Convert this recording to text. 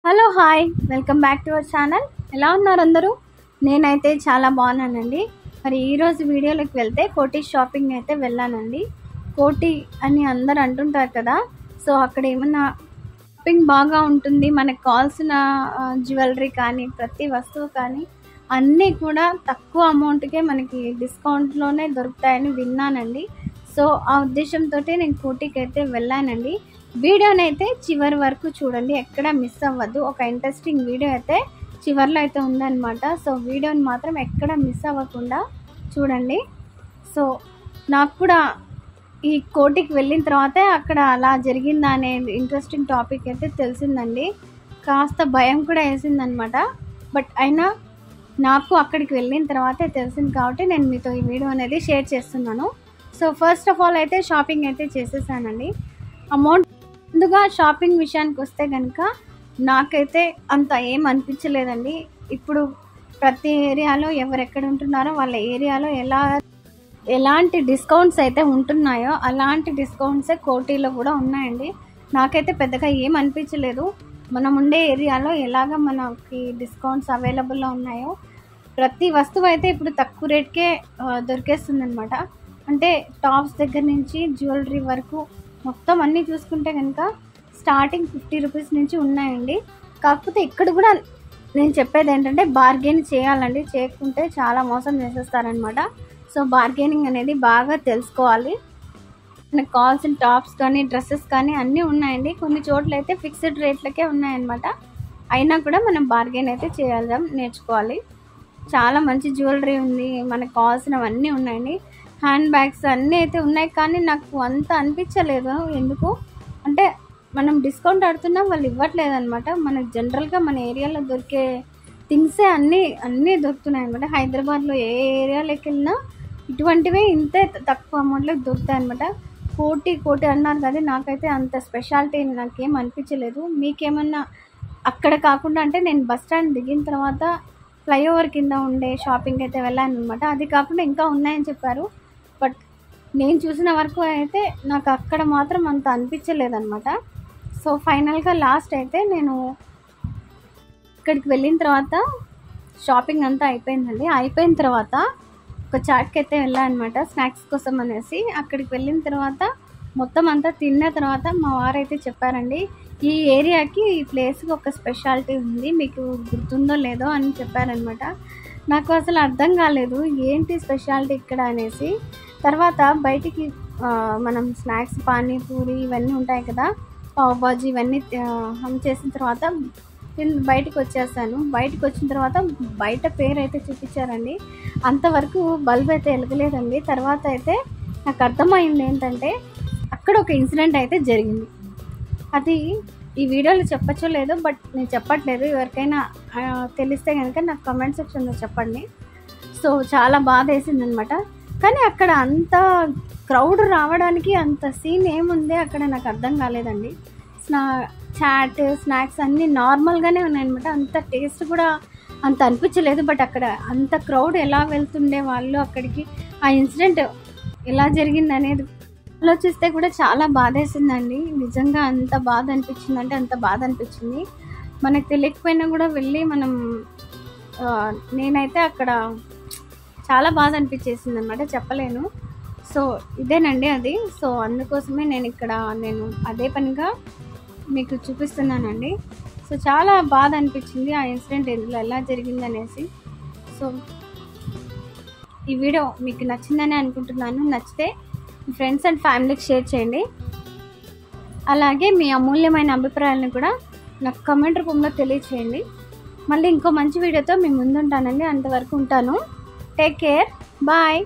Hello hi welcome back to our channel. ఎలా ఉన్నారు అందరూ? నేనైతే చాలా బాగున్నానండి. మరి ఈరోజు వీడియోలోకి వెళ్తే కోటి షాపింగ్ అయితే వెళ్ళానండి. కోటి అని అందరు అంటుంటారు కదా, సో అక్కడ ఏమన్నా షాపింగ్ బాగా ఉంటుంది, మనకు కావాల్సిన జ్యువెలరీ కానీ ప్రతి వస్తువు కానీ అన్నీ కూడా తక్కువ అమౌంట్కే మనకి డిస్కౌంట్లోనే దొరుకుతాయని విన్నానండి. సో ఆ ఉద్దేశంతో నేను కోటికి అయితే వెళ్ళానండి. వీడియోని అయితే చివరి వరకు చూడండి, ఎక్కడ మిస్ అవ్వద్దు. ఒక ఇంట్రెస్టింగ్ వీడియో అయితే చివరిలో అయితే ఉందన్నమాట. సో వీడియోని మాత్రం ఎక్కడ మిస్ అవ్వకుండా చూడండి. సో నాకు కూడా ఈ కోటికి వెళ్ళిన తర్వాతే అక్కడ అలా జరిగిందా అనే ఇంట్రెస్టింగ్ టాపిక్ అయితే తెలిసిందండి. కాస్త భయం కూడా వేసిందనమాట. బట్ అయినా నాకు అక్కడికి వెళ్ళిన తర్వాతే తెలిసింది కాబట్టి నేను మీతో ఈ వీడియో అనేది షేర్ చేస్తున్నాను. సో ఫస్ట్ ఆఫ్ ఆల్ అయితే షాపింగ్ అయితే చేసేసానండి. అమౌంట్ ముందుగా షాపింగ్ విషయానికి వస్తే కనుక నాకైతే అంత ఏం అనిపించలేదండి. ఇప్పుడు ప్రతి ఏరియాలో ఎవరెక్కడ ఉంటున్నారో వాళ్ళ ఏరియాలో ఎలాంటి డిస్కౌంట్స్ అయితే ఉంటున్నాయో అలాంటి డిస్కౌంట్సే కోటిలో కూడా ఉన్నాయండి. నాకైతే పెద్దగా ఏం అనిపించలేదు. మనం ఉండే ఏరియాలో ఎలాగ మనకి డిస్కౌంట్స్ అవైలబుల్లో ఉన్నాయో ప్రతి వస్తువు అయితే ఇప్పుడు తక్కువ రేట్కే దొరికేస్తుంది అనమాట. అంటే టాప్స్ దగ్గర నుంచి జ్యువెలరీ వరకు మొత్తం అన్నీ చూసుకుంటే కనుక స్టార్టింగ్ 50 రూపీస్ నుంచి ఉన్నాయండి. కాకపోతే ఇక్కడ కూడా నేను చెప్పేది ఏంటంటే బార్గెన్ చేయాలండి, చేయకుంటే చాలా మోసం చేసేస్తారనమాట. సో బార్గెనింగ్ అనేది బాగా తెలుసుకోవాలి. మనకు కావాల్సిన టాప్స్ కానీ డ్రెస్సెస్ కానీ అన్నీ ఉన్నాయండి. కొన్ని చోట్ల అయితే ఫిక్స్డ్ రేట్లకే ఉన్నాయన్నమాట. అయినా కూడా మనం బార్గెన్ అయితే చేయాలి, నేర్చుకోవాలి. చాలా మంచి జ్యువెలరీ ఉంది, మనకు కావాల్సినవన్నీ ఉన్నాయండి. హ్యాండ్ బ్యాగ్స్ అన్నీ అయితే ఉన్నాయి, కానీ నాకు అంత అనిపించలేదు. ఎందుకు అంటే మనం డిస్కౌంట్ ఆడుతున్నాం, వాళ్ళు ఇవ్వట్లేదు అనమాట. మనకు జనరల్గా మన ఏరియాలో దొరికే థింగ్సే అన్నీ దొరుకుతున్నాయి అనమాట. హైదరాబాద్లో ఏ ఏరియాలోకి వెళ్ళినా ఇటువంటివే ఇంతే తక్కువ అమౌంట్లో దొరుకుతాయి అనమాట. కోటి అన్నారు కదా, నాకైతే అంత స్పెషాలిటీ నాకేం అనిపించలేదు. మీకేమన్నా అక్కడ కాకుండా అంటే నేను బస్ స్టాండ్ దిగిన తర్వాత ఫ్లైఓవర్ కింద ఉండే షాపింగ్ అయితే వెళ్ళాను అనమాట. అది కాకుండా ఇంకా ఉన్నాయని చెప్పారు, బట్ నేను చూసిన వరకు అయితే నాకు అక్కడ మాత్రం అంత అనిపించలేదన్నమాట. సో ఫైనల్గా లాస్ట్ అయితే నేను ఇక్కడికి వెళ్ళిన తర్వాత షాపింగ్ అంతా అయిపోయిందండి. అయిపోయిన తర్వాత ఒక చాట్కి అయితే వెళ్ళాను అనమాట, స్నాక్స్ కోసం అనేసి. అక్కడికి వెళ్ళిన తర్వాత మొత్తం అంతా తిన్న తర్వాత మా వారైతే చెప్పారండి, ఈ ఏరియాకి ఈ ప్లేస్కి ఒక స్పెషాలిటీ ఉంది, మీకు గుర్తుందో లేదో అని చెప్పారనమాట. నాకు అసలు అర్థం కాలేదు ఏంటి స్పెషాలిటీ ఇక్కడ అనేసి. తర్వాత బయటికి మనం స్నాక్స్ పానీపూరి ఇవన్నీ ఉంటాయి కదా, పావ్ బాజీ ఇవన్నీ చేసిన తర్వాత బయటకు వచ్చేసాను. బయటకు వచ్చిన తర్వాత బయట పేరు అయితే చూపించారండి. అంతవరకు బల్బ్ అయితే వెలగలేదండి. తర్వాత అయితే నాకు అర్థమైంది ఏంటంటే అక్కడ ఒక ఇన్సిడెంట్ అయితే జరిగింది. అది ఈ వీడియోలో చెప్పచ్చో లేదో, బట్ నేను చెప్పట్లేదు. ఎవరికైనా తెలిస్తే కనుక నాకు కామెంట్ సెక్షన్లో చెప్పండి. సో చాలా బాధ వేసింది అనమాట. కానీ అక్కడ అంత క్రౌడ్ రావడానికి అంత సీన్ ఏముంది అక్కడ నాకు అర్థం కాలేదండి. చాట్ స్నాక్స్ అన్నీ నార్మల్గానే ఉన్నాయన్నమాట. అంత టేస్ట్ కూడా అంత అనిపించలేదు. బట్ అక్కడ అంత క్రౌడ్ ఎలా వెళ్తుండే వాళ్ళు అక్కడికి, ఆ ఇన్సిడెంట్ ఎలా జరిగింది అనేది ఆలోచిస్తే కూడా చాలా బాధేసిందండి. నిజంగా అంత బాధ అనిపించింది అంటే అంత బాధ అనిపించింది. మనకు తెలియకపోయినా కూడా వెళ్ళి మనం నేనైతే అక్కడ చాలా బాధ అనిపించేసింది అనమాట, చెప్పలేను. సో ఇదేనండి అది. సో అందుకోసమే నేను అదే పనిగా మీకు చూపిస్తున్నానండి. సో చాలా బాధ అనిపించింది ఆ ఇన్సిడెంట్ ఎలా జరిగింది అనేసి. సో ఈ వీడియో మీకు నచ్చిందని అనుకుంటున్నాను. నచ్చితే మీ ఫ్రెండ్స్ అండ్ ఫ్యామిలీకి షేర్ చేయండి. అలాగే మీ అమూల్యమైన అభిప్రాయాలను కూడా నాకు కామెంట్ రూపంలో తెలియచేయండి. మళ్ళీ ఇంకో మంచి వీడియోతో మీ ముందుంటానండి. అంతవరకు ఉంటాను. Take care, bye.